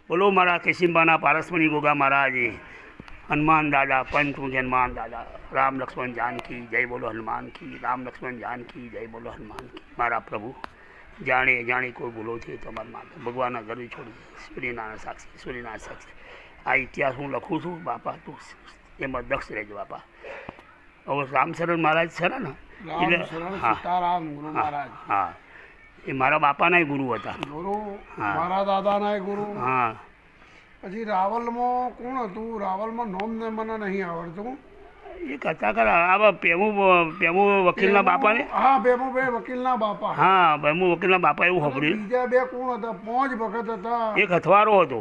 બોલો મારા કેશિંબાના પારસમણી ગોગા મહારાજે, હનુમાન દાદા પંચમુખ હનુમાન દાદા, રામ લક્ષ્મણ જાનકી જય બોલો હનુમાન કી, રામ લક્ષ્મણ જાનકી જય બોલો હનુમાન કી। મારા પ્રભુ જાણે જાણે કોઈ બોલો છે તમારા માટે ભગવાનના ઘરે છોડી સૂર્યનારાયણ સાક્ષી, સૂર્યનારાયણ સાક્ષી આ ઇતિહાસ હું લખું છું બાપા, તું એમાં દક્ષ રહેજો બાપા। હવે રામશરણ મહારાજ છે ને હા, એ મારા બાપાના ગુરુ હતા, મારા દાદાના ગુરુ। હા પછી રાવલમાં કોણ હતું? રાવલમાં નોમ ને મને નહીં આવડતું। એ કરતા કરા આ પેમુ વકીલના બાપાને, હા પેમુભાઈ વકીલના બાપા, હા પેમુ વકીલના બાપા એવું સાંભળ્યું। બીજા બે કોણ હતા? 5 વખત હતા। એક હથવારો હતો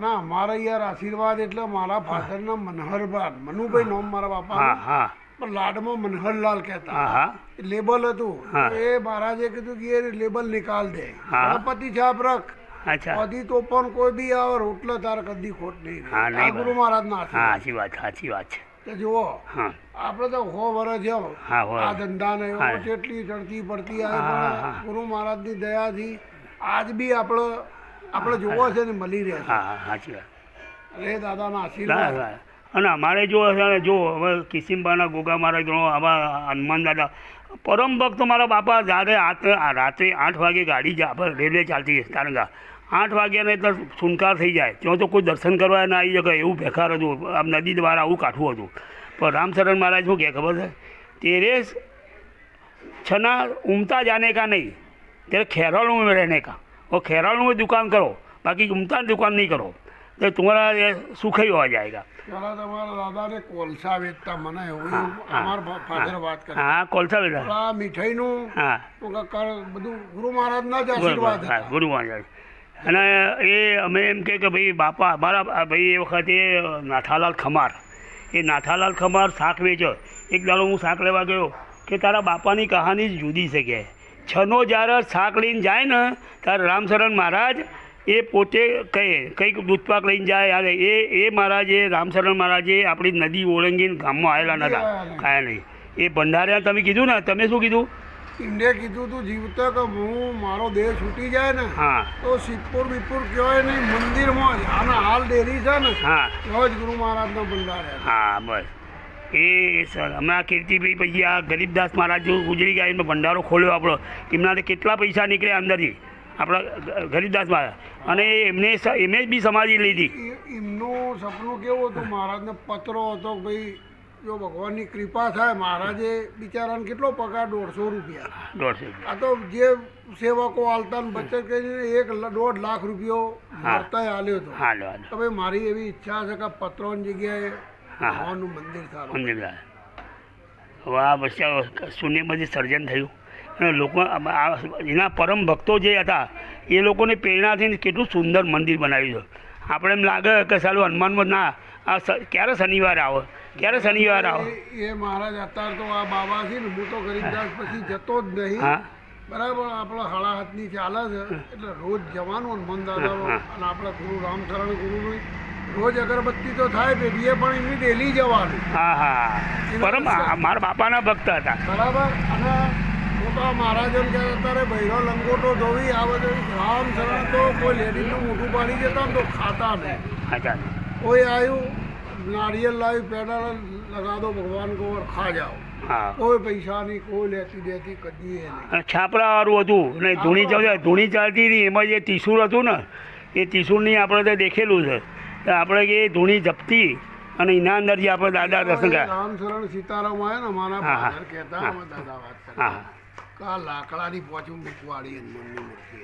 ના મારા યાર આશીર્વાદ એટલે મારા ફાધરના મનહરભાઈ, મનુભાઈ નોમ મારા બાપા, હા હા પણ લાડમાં મનહરલાલ કહેતા, હા હા લેબલ હતું। એ મહારાજે કીધું કે એ લેબલ નિકાલ દે, ગણપતિ છાપ રખ, અચ્છા કદી તો પણ કોઈ બી આવે રોટલો તાર કદી ખોટ નહીં। હા આ નહીં ગુરુ મહારાજ ના સાચી વાત છે। તો જુઓ હા આપણે તો 100 વર્ષ થયો હા હોય આ ધંધાને કેટલી ચડતી પડતી આવે, પણ ગુરુ મહારાજની દયાથી આજ બી આપણે જોવો છે ને મળી રહે છે। હા હા સાચી વાત। અરે દાદાના આશીર્વાદ। અને અમારે જો હવે કિશિંબાના ગોગા મહારાજ આવા હનુમાન દાદા પરમ ભક્ત મારા બાપા જ્યારે રાત્રે 8 વાગે ગાડી આપણે રેલવે ચાલતી તારંગા 8 વાગ્યાને એટલે સુનકાર થઈ જાય, ત્યાં તો કોઈ દર્શન કરવા ના આવી શકે એવું બેકાર હતું, આમ નદી દ્વારા આવું કાઠું હતું। પણ રામશરણ મહારાજ શું કહે ખબર છે? તેરે છના ઉમતા જાને કા નહીં, तेरे खेरालू में रहने का, और खेरालू में दुकान करो, बाकी उमता दुकान नहीं करो तो तुम्हारा ये सुख ही हो जाएगा। પેલા તમારા દાદાને કોલસા વેચતા, મને એવું અમારા ફાધર વાત કરે। હા કોલસા વેચતા, આ મીઠાઈનું હા બધું ગુરુ મહારાજના જ આશીર્વાદ હતા। ગુરુ મહારાજ અને એ અમે એમ કે ભાઈ બાપા અમારા ભાઈ એ વખતે નાથાલાલ ખમાર, એ નાથાલાલ ખમાર શાક વેચો। એક દાડો હું શાક લેવા ગયો કે તારા બાપાની કહાની જ જુદી છે કે છનો જ્યારે શાક લઈને જાય ને ત્યારે રામશરણ મહારાજ એ પોતે કંઈક દૂધપાક લઈને જાય યાર, એ મહારાજે રામશરણ મહારાજે આપણી નદી ઓળંગીને ગામમાં આવેલા નતા કાંઈ નહીં। એ ભંડાર્યા તમે કીધું ને, તમે શું કીધું? એમને કીધું તું જીવતા કે હું મારો દેહ છૂટી જાય ને હા તો સિદ્ધપુર બીપુર કહેવાય નહીં, મંદિરમાં જ આના હાલ ડેરી છે ને હા તો જ ગુરુ મહારાજનો ભંડાર્યા। હા બસ એ સર હમણાં કીર્તિભાઈ પછી આ ગરીબદાસ મહારાજ જો ગુજરી ગયા એમનો ભંડારો ખોલ્યો આપણો, એમનાથી કેટલા પૈસા નીકળ્યા અંદરથી આપણા ગરીબદાસ મહારાજ, અને એમને જ બી સમાધિ લીધી। એમનું સપનું કેવું હતું? મહારાજને પત્રો હતો ભાઈ જો ભગવાનની કૃપા થાય, મહારાજે બિચારાને કેટલો પગાર? 150 રૂપિયા। 150 આ તો જે સેવકો હાલતા ને બચત કરીને 1.5 લાખ રૂપિયો મળતા આલ્યો હતો। તો ભાઈ મારી એવી ઈચ્છા છે કે પત્રોની જગ્યાએ ભગવાનનું મંદિર સારું। હવે આ પછી શૂન્યમાંથી સર્જન થયું અને લોકો એના પરમ ભક્તો જે હતા એ લોકોને પ્રેરણાથી કેટલું સુંદર મંદિર બનાવ્યું છે। આપણે એમ લાગે કે સાલું હનુમાનમાં ના આ ક્યારે શનિવાર આવે, ક્યારે શનિવાર આવે? એ મહારાજ અત્યારે તો આ બાબા છે ને, હું તો ગરીબદાસ પછી જતો જ નહીં, બરાબર? આપણા હળા હાથની ચાલે છે એટલે રોજ જવાનું હનુમાન દાદાનો, અને આપણા ગુરુ રામશરણ ગુરુનું રોજ અગરબત્તી તો થાય પેઢીએ, પણ એમની ડેલી જવાનું। હા હા પરમ મારા બાપાના ભક્ત હતા, બરાબર? અને મોટા મહારાજન કે અત્યારે બૈરો લંગોટો ધોવી આ બધું રામશરણ તો કોઈ લેડીઝનું મોઢું પાડી દેતા ને તો ખાતા નહીં। કોઈ આવ્યું નારિયેલ લાવી પેડા લગા દો ભગવાન को और खा जाओ, કોઈ પૈસા નહીં, કોઈ લેતી દેતી કદી નહીં। છાપરા વાળું હતું ને ધૂણી ચાલતી હતી, એમાં જે ત્રિશુળ હતું ને એ ત્રિશુળની આપણે તો દેખેલું છે, તો આપણે કે ધૂણી જપતી અને એના અંદરથી આપણે દાદા દર્શન કર્યા। રામશરણ સીતારામ આવ્યા ને મારા ફાધર કહેતા, દાદા વાત કરે આ લાકડાની પોચું મૂકવાડી હનુમાનની મૂર્તિ,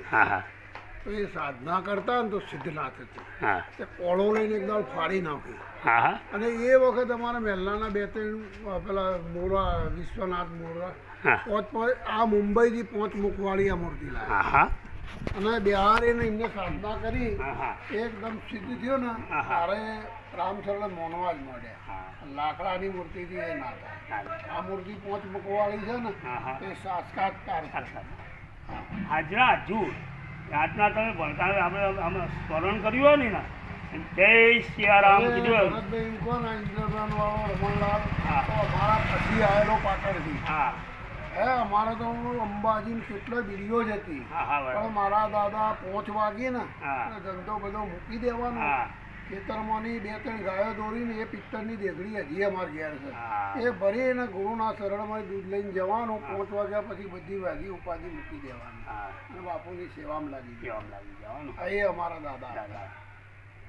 તો એ સાધના કરતા ને તો સિદ્ધનાથ હતું, તે કોળો લઈને એકદમ ફાડી નાખી। અને એ વખત અમારા મહેલાના 2-3 પેલા મોરા વિશ્વનાથ મોરા આ મુંબઈથી 5 મુખવાળી આ મૂર્તિ લાવી, અને બિહારીને એમને સાધના કરી એકદમ સિદ્ધ થયો ને ત્યારે રામશરણ મોનવા જ મળ્યા। લાકડાની મૂર્તિથી એ ના થાય, આ મૂર્તિ 5 મુખવાળી છે ને એ સાક્ષાત્કાર હાજરા હજુ આજના તમે ભણતા આપણે અમે સ્મરણ કર્યું હોય ને, જય સિયારામ કીધું રમણલાલ અમારા પછી આવેલો પાટણથી, હે અમારે તો અંબાજી કેટલો વિડીયો જ હતી હા હા પણ બરાબર મારા દાદા 5 વાગે ને હા. એટલે ધંધો બધો મૂકી દેવાનો હા ખેતરમાંની 2-3 ગાયો દોરીને એ પિત્તળની દેગડી હજી અમારે ઘેર છે હા એ ભરીને ગુરુના શરણમાં દૂધ લઈને જવાનું 5 વાગ્યા પછી બધી વાગી ઉપાધિ મૂકી દેવાની હા અને બાપુની સેવામાં લાગી કેવામ લાગી જવાનું આ એ અમારા દાદા દાદા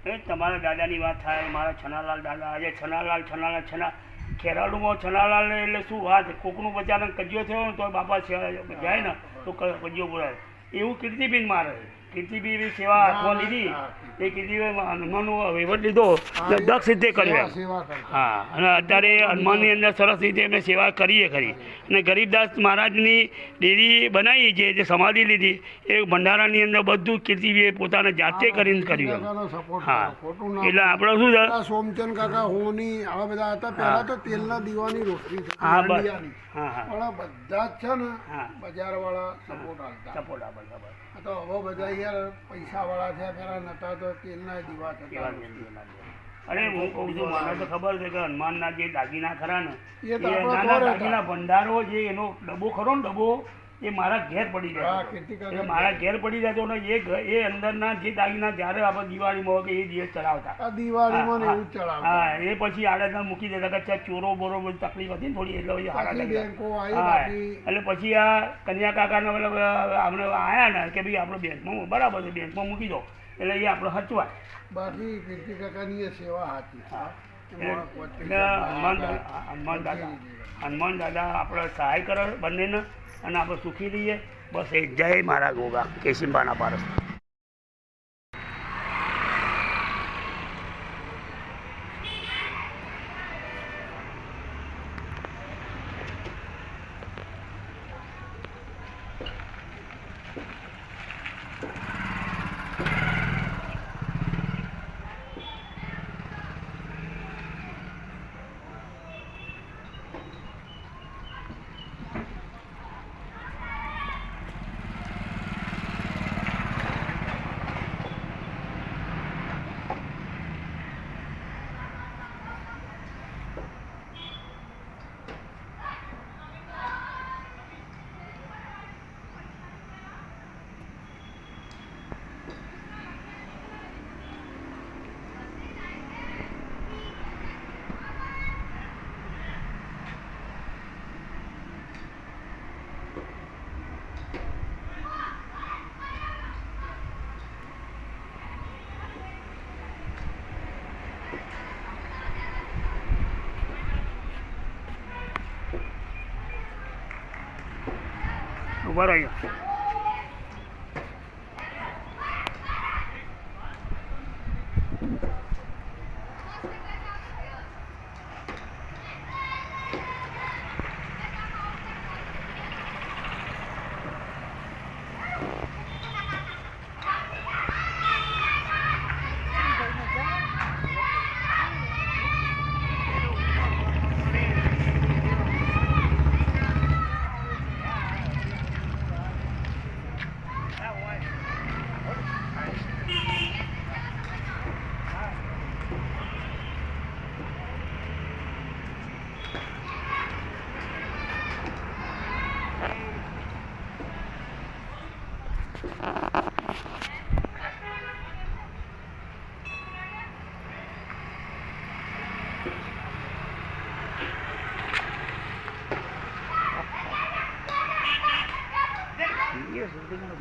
એ તમારા દાદાની વાત થાય મારા છનાલાલ દાદા આજે છના ખેરાલુમાં છનાલાલ એટલે શું વાત કોકનું બચારાને કજિયો થયો ને તો બાપા જાય ને તો કજિયો બોલાય એવું કીર્તિબેન મારે કીર્તિબેન સેવા હાથમાં લીધી એ કીર્તિબેન હનુમાનનો વહીવટ લીધો ને દક્ષ રીતે કર્યો સેવા કરતા હા અને અત્યારે હનુમાનની અંદર સરસ રીતે એમને સેવા કરીએ ખરી અને ગરીબદાસ મહારાજની ડેરી બનાવી છે જે સમાધિ લીધી એ ભંડારાની અંદર બધું કીર્તિબેન પોતાને જાતે કરીને કર્યું કાકાનો support હા કરો, ખોટું ના એટલે આપણે શું છે આ સોમચંદ કાકા હોની આવા બધા હતા પહેલા તો તેલના દીવાની રોટલી થતી, હા બસ દાંડિયાની. હા હા પણ આ બધા જ છે ને હા. બજારવાળા સપોર્ટ આપતા સપોર્ટ આપે ખબર આ તો હવે બધા યાર પૈસાવાળા છે પેલા નતા તો તેલના દીવા કેવા થતા અરે હું કહું છું મને તો ખબર છે કે હનુમાનના જે દાગીના ખરા ને એ તો એ આપણા નાના ઘરે દાગીના ભંડારો જે એનો ડબ્બો ખરો ને ડબ્બો એ મારા ઘેર પડી હા જાય કીર્તિ એ કાકા મારા ઘેર પડી જતો ને એ અંદરના જે દાગીના જ્યારે આપણે દિવાળીમાં હોય કે એ દિવસ ચડાવતા આ દિવાળીમાં ને હા, એવું જ ચડાવતા હા એ પછી આડે મૂકી દેતા કે ચાલ ચોરો બોરો બધી તકલીફ હતી ને થોડી એટલે પછી હારા પાછી લાગ્યા. બેંકો આવી હા બાકી એટલે પછી આ કન્યા કાકાને મતલબ આપણે આયા ને કે ભાઈ આપણે બેંકમાં બરાબર છે બેંકમાં મૂકી દો એટલે એ આપણે હચવાય બાકી કીર્તિ કાકાની એ સેવા હતી એમાં કોઈ એટલે પૈસા હનુમાન દાદા આપણે સહાય કરે બંનેને અને આપણે સુખી રહીએ બસ એ જય મારા ગોગા કેશિંબાના પારસ ઉભા રહ્યો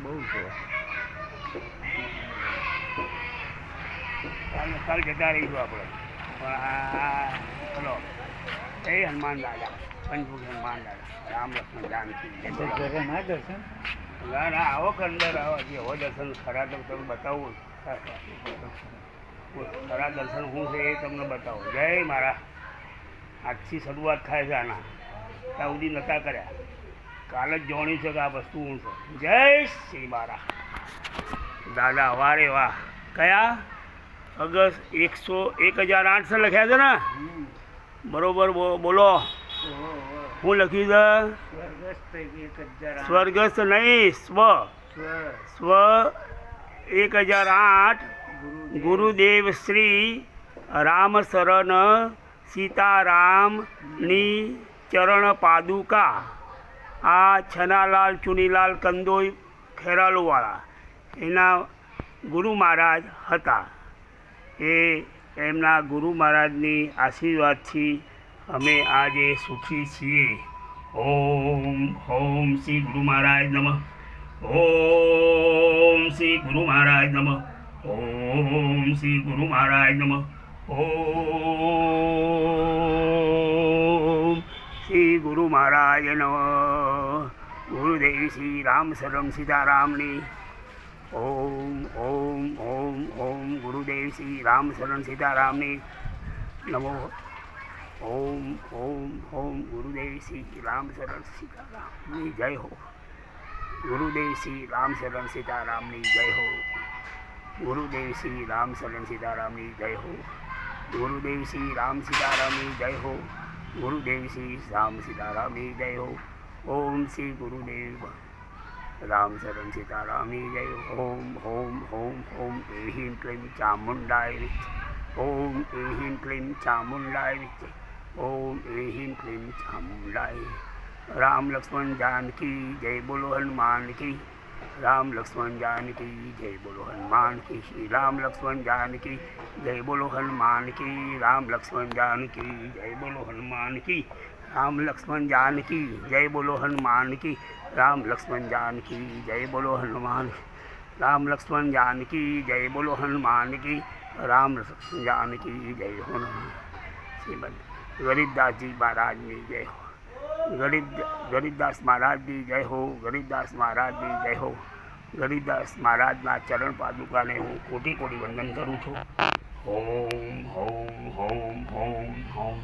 બહુ છે કાલ જતા રહીશું આપણે પણ આ ચલો એ હનુમાન દાદા પંચમુખ હનુમાન દાદા રામ લક્ષ્મણ જાનકી દર્શન ના ના આવો કે અંદર આવો જે હો દર્શન ખરા તો તમને બતાવું ખરા દર્શન શું છે એ તમને બતાવું જય મારા આજથી શરૂઆત થાય છે આના ત્યાં સુધી નહોતા કર્યા કાલે જ જાણ્યું છે કે આ વસ્તુ શું છે જય શ્રી મારા દાદા વારે વાહ કયા અગસ્ટ 1008 લખ્યા છે ને બરોબર બોલો હું લખ્યું છે સ્વર્ગસ્થ નહીં સ્વ 1008 ગુરુદેવ શ્રી રામ શરણ સીતારામની ચરણ પાદુકા આ છનાલાલ ચુનીલાલ કંદોઈ ખેરાલુવાળા એના ગુરુ મહારાજ હતા. એ એમના ગુરુ મહારાજની આશીર્વાદથી અમે આજે સુખી છીએ. ઓમ ઓમ શ્રી ગુરુ મહારાજ નમઃ. ઓમ શ્રી ગુરુ મહારાજ નમઃ. ઓમ શ્રી ગુરુ મહારાજ નમઃ. ઓમ શ્રી ગુરુ મહારાજ નમઃ. ગુરુદેવ શ્રી રામ શરણ સીતારામની. ઓમ ઓમ ઓમ ઓમ ગુરુદેવ શ્રી રામ શરણ સીતારામની નમો. ઓમ ઓમ ઓમ ગુરુદેવ શ્રી રામ શરણ સીતારામની જય હો. ગુરુદેવ શ્રી રામ શરણ સીતારામની જય હો. ગુરુદેવ શ્રી રામ શરણ સીતારામની જય હો. ગુરુદેવ શ્રી રામ સીતારામની જય હો. ગુરુદેવ શ્રી રામ સીતારામની જય હો. ઓમ શ્રી ગુરુદેવ રામ શરણ સીતારામની જય હો. ઓમ ઓમ ઓમ ઓમ એહીમ ક્લીમ ચામુંડાય વિચ. ઓમ એહીમ ક્લીમ ચામુંડાય વિચ. ઓમ એહીમ ક્લીમ ચામુંડાય. રામ લક્ષ્મણ जानकी जय बोलो हनुमान की. राम लक्ष्मण जानकी जय बोलो हनुमान की. श्री राम लक्ष्मण जानकी जय बोलो हनुमान की. राम लक्ष्मण जानकी जय बोलो हनुमान की. राम लक्ष्मण जानकी जय बोलो हनुमान की. राम लक्ष्मण जानकी जय बोलो हनुमान. राम लक्ष्मण जानकी जय बोलो हनुमान की. राम लक्ष्मण जानकी जय हो. श्रीमद गरीबदास जी महाराज की जय हो. गरीबदास महाराज की जय हो. गरीबदास महाराज की जय हो. गरीबदास महाराजना चरण पादुका ने हूँ कोटि कोटि वंदन करूँ छूँ. ओम ओम ओम ओम ओम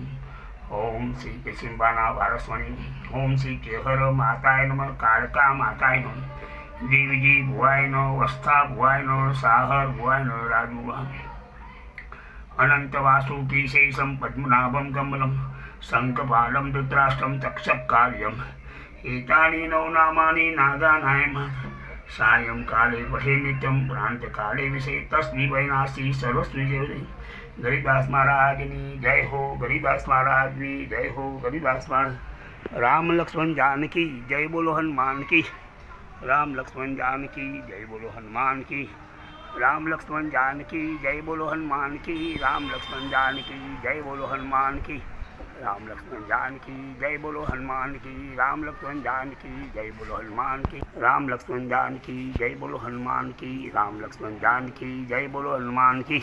ओम श्री केशिम्बाना वारस्वणी. ओम श्री केहर माताय नमः. कालका माताय नमः. देवजी भुवाय नमः. वस्था भुवाय नमः. साहर भुवाय नमः. राजू अनंत वासुकी शेषम पद्मनाभम कमलम शंखपालम धृतराष्ट्रम तक्षकार्यम. एतानि नवनामानि नागानायम. सायं काले पठे नित्यं प्रांतकाले विषय तस्मै वै नास्ति सर्वस्मै जय. गरीबदास महाराज की जय हो. गरीबदास महाराज की जय हो. गरीबदास महाराज. राम लक्ष्मण जानकी जय बोलो हनुमान की. राम लक्ष्मण जानकी जय बोलो हनुमान की. राम लक्ष्मण जानकी जय बोलो हनुमान की. राम लक्ष्मण जानकी जय बोलो हनुमान की. राम लक्ष्मण जानकी जय बोलो हनुमान की. राम लक्ष्मण जानकी जय बोलो हनुमान की. राम लक्ष्मण जानकी जय बोलो हनुमान की.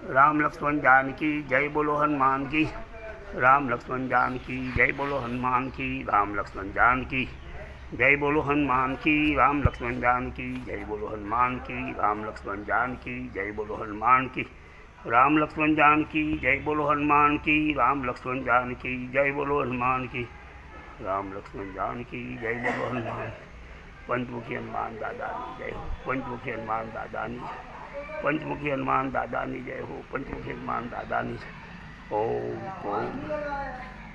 राम लक्ष्मण जानकी जय बोलो हनुमान की. राम लक्ष्मण जानकी जय बोलो हनुमान की. राम लक्ष्मण जानकी जय बोलो हनुमान की. राम लक्ष्मण जानकी जय बोलो हनुमान की. राम लक्ष्मण जानकी जय बोलो हनुमान की. राम लक्ष्मण जानकी जय बोलो हनुमान की. राम लक्ष्मण जानकी जय बोलो हनुमान की. राम लक्ष्मण जानकी जय बोलो हनुमान की. राम लक्ष्मण जानकी जय बोलो हनुमान. पंचमुखी हनुमान दादा जय हो. पंचमुखी हनुमान दादा पंचमुखी हनुमान दादा जय हो. पंचमुखी हनुमान दादा ओम ओम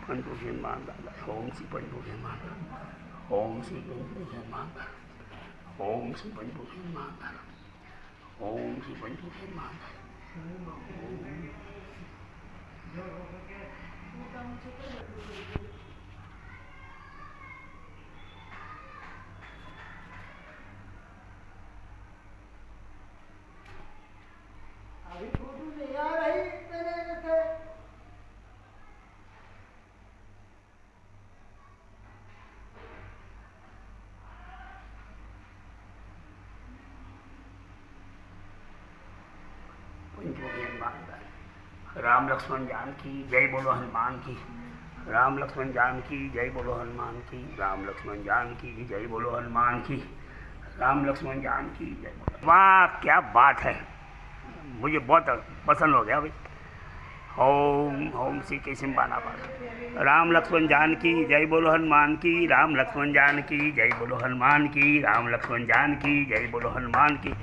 पंचमुखी हनुमान दादा. ओम श्री पंचमुखी हनुमान. ओम श्री पंचमुखी हनुमान. ओम श्री पंचमुखी हनुमान. ओम श्री पंचमुखी हनुमान. अभी फोटो नहीं आ रही तेरे से. राम लक्ष्मण जानकी जय बोलो हनुमान की. राम लक्ष्मण जानकी जय बोलो हनुमान की. राम लक्ष्मण जानकी जय बोलो हनुमान की. राम लक्ष्मण जानकी जय बोलो. वाह क्या बात है. मुझे बहुत पसंद हो गया भाई. ओम ओम श्री केशिम्बाना पाठ. राम लक्ष्मण जानकी जय बोलो हनुमान की. राम लक्ष्मण जानकी जय बोलो हनुमान की. राम लक्ष्मण जानकी जय बोलो हनुमान की.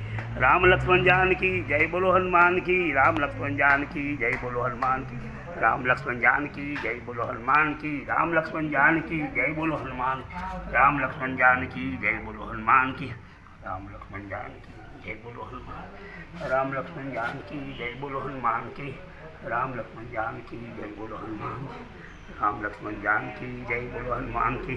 राम लक्ष्मण जानकी जय बोलो हनुमान की. राम लक्ष्मण जानकी जय बोलो हनुमान की. राम लक्ष्मण जानकी जय बोलो हनुमान की. राम लक्ष्मण जानकी जय बोलो हनुमान. राम लक्ष्मण जानकी जय बोलो हनुमान की. राम लक्ष्मण जानकी जय बोलो हनुमान. राम लक्ष्मण जानकी जय बोलो हनुमान की. राम लक्ष्मण जानकी जय बोलो हनुमान. राम लक्ष्मण जानकी जय बोलो हनुमान की.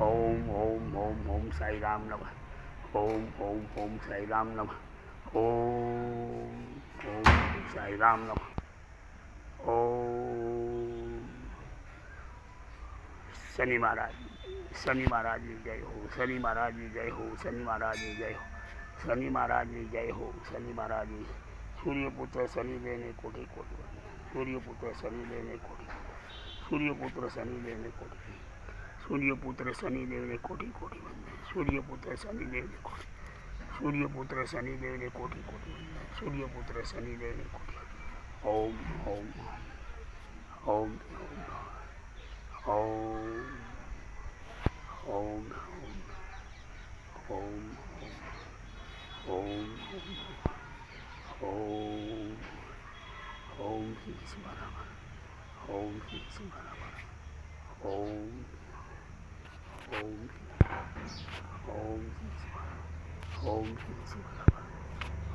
ઓમ ઓમ ઓમ ઓમ સાઈ રામ નમઃ. ઓમ ઓમ ઓમ સાઈ રામ નમઃ. ઓમ ઓમ સાઈ રામ નમઃ. ઓમ શનિ મહારાજ, શનિ મહારાજની જય હો, શનિ મહારાજની જય હો, શનિ મહારાજની જય હો, શનિ મહારાજની જય હો, શનિ મહારાજની. સૂર્યપુત્ર શનિદેવને કોટી કોટી વંદન. સૂર્યપુત્ર શનિદેવને કોટી, સૂર્યપુત્ર શનિદેવને કોટી, સૂર્યપુત્ર શનિદેવને કોટી કોટી વંદન. સૂર્યપુત્ર શનિદેવને કોટી, સૂર્યપુત્ર શનિદેવને કોટી કોટી વંદન. સૂર્યપુત્ર શનિદેવને કોટી. ઓમ ઓમ ઓમ ઓમ ઓમ ઓમ ઓમ ઓમ ઓમ શ્રી સ્મરામાં, ઓમ શ્રી સ્મરામાં, ઓમ ઓમ ઓમ ઓમ શ્રી સ્મરામાં,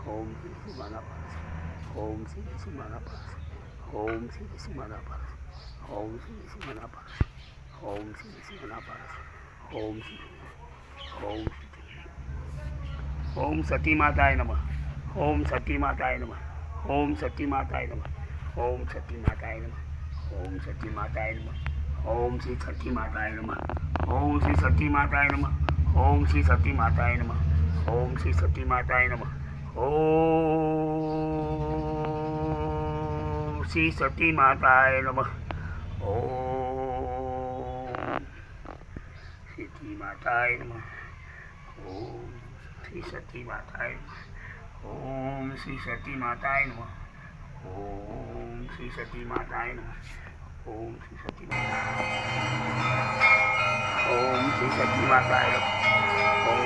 ઓમ શ્રી સ્મરામાં, ઓમ શ્રી સ્મરામાં, ઓમ શ્રી સ્મરામાં, ઓમ શ્રી સ્મરામાં, ઓમ શ્રી સ્મરામાં, ઓમ ઓમ ઓમ સતી માતાય નમઃ. ઓમ સતી માતાય નમઃ. ઓમ સતી માતાય નમઃ. ઓમ સતી માતાય નમઃ. ઓમ સતી માતાય નમઃ. ઓમ શ્રી સતી માતાય નમઃ. ઓમ શ્રી સતી માતાય નમઃ. ઓમ શ્રી સતી માતાય નમઃ. ઓમ શ્રી સતી માતાય નમઃ. ઓમ શ્રી સતી માતાય નમઃ. ઓમ સતી માતાય નમઃ. ઓમ શ્રી સતી માતાય નમઃ. ઓમ શ્રી સતી માતાય નમઃ. ઓમ શ્રી સતી માતાય નમઃ. ઓમ શ્રી સતી માતાય, ઓમ શ્રી સતી માતાય નમઃ. ઓમ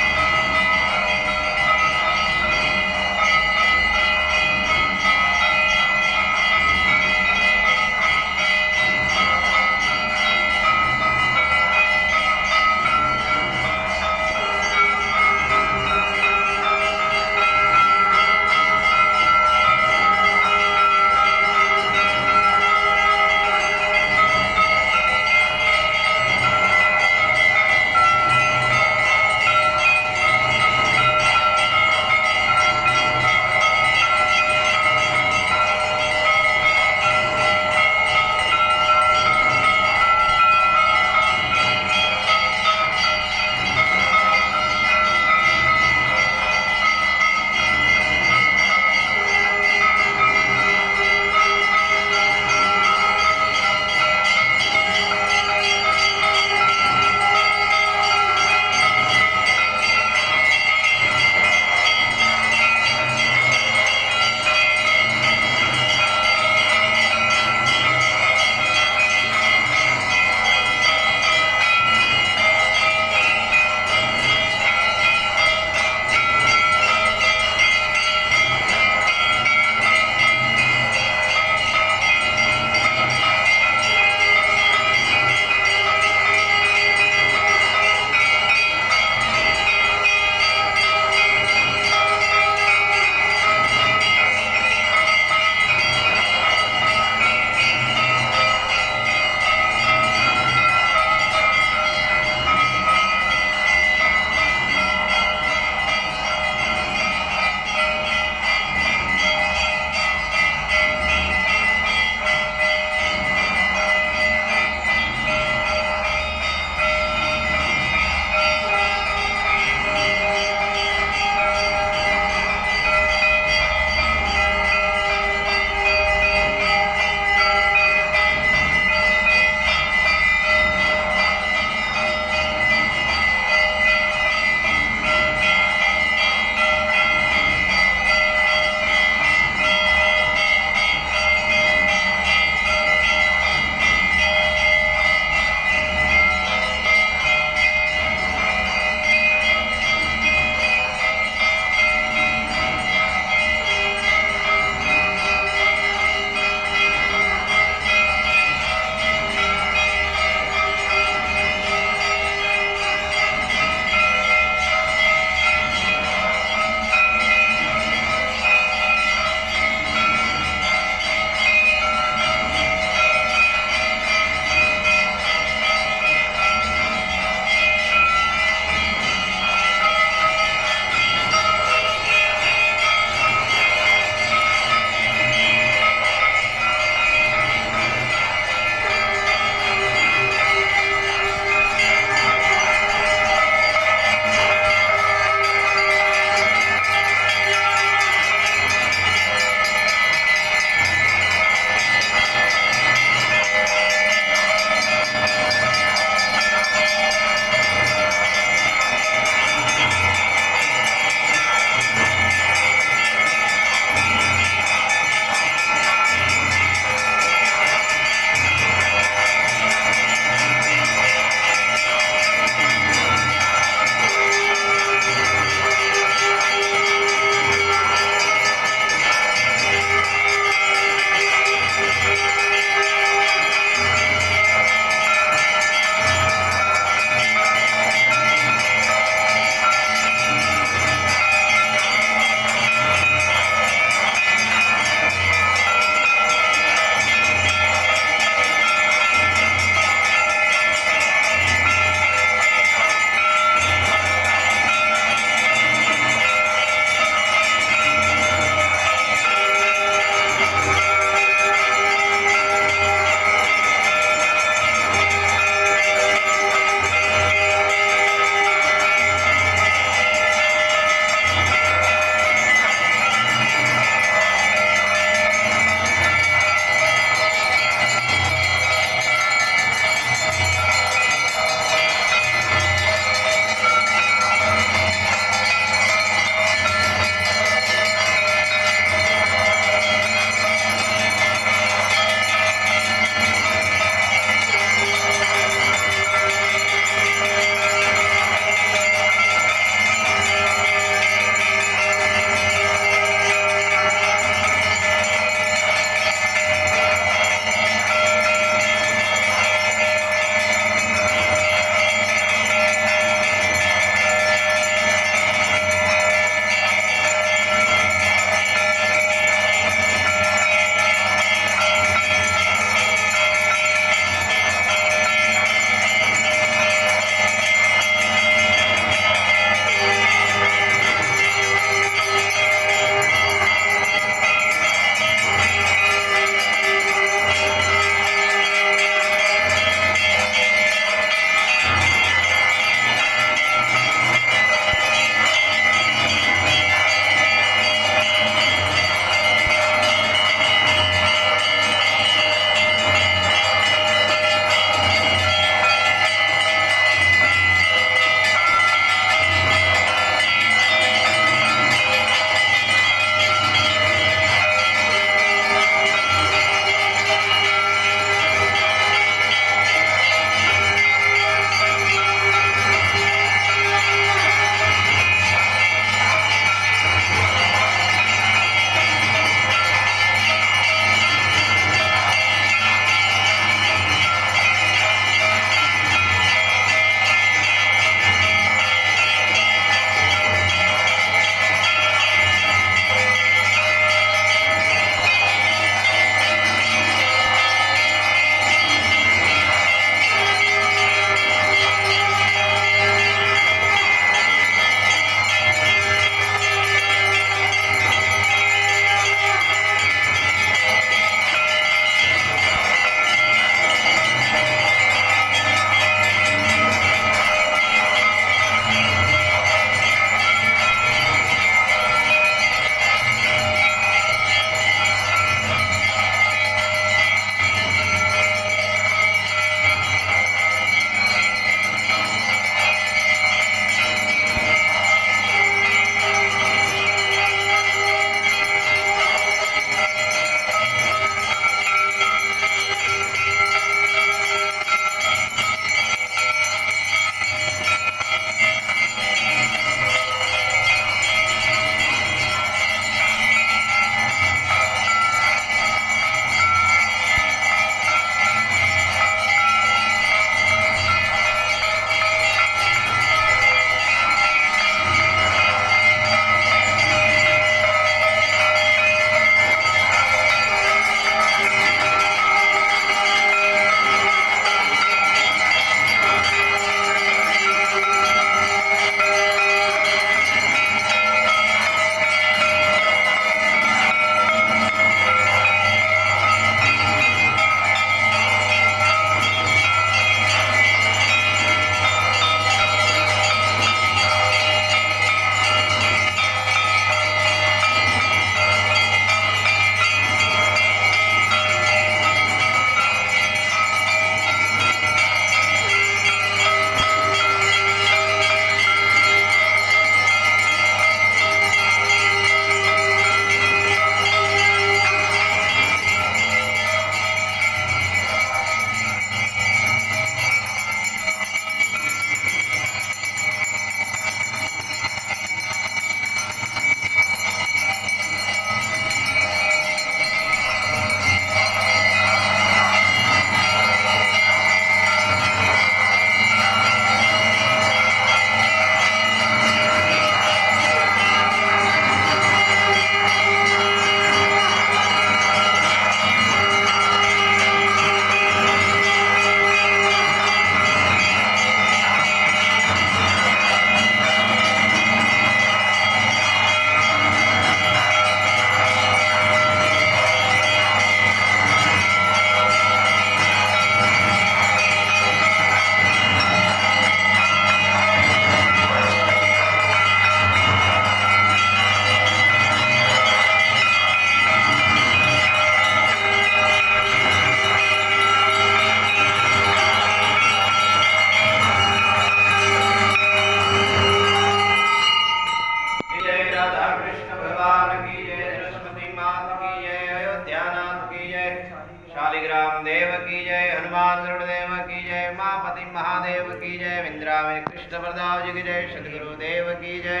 शालिग्राम देव की जय, हनुमान गुरुदेव की जय, उमापति महादेव की जय, विंद्रावली कृष्ण प्रदाव जी की जय, सदगुरु देव की जय,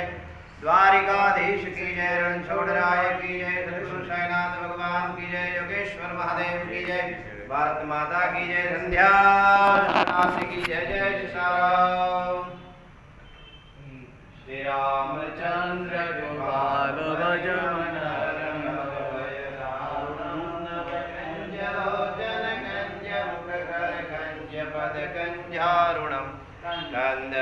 द्वारिकाधीश की जय, रणछोड़राय की जय, सदगुरु साईनाथ भगवान की जय, योगेश्वर महादेव की जय, भारत माता की जय, संध्या सन्यासी की जय, जय सीताराम। श्री रामचंद्र गोपाल भज मन पद कंजारुणम कंद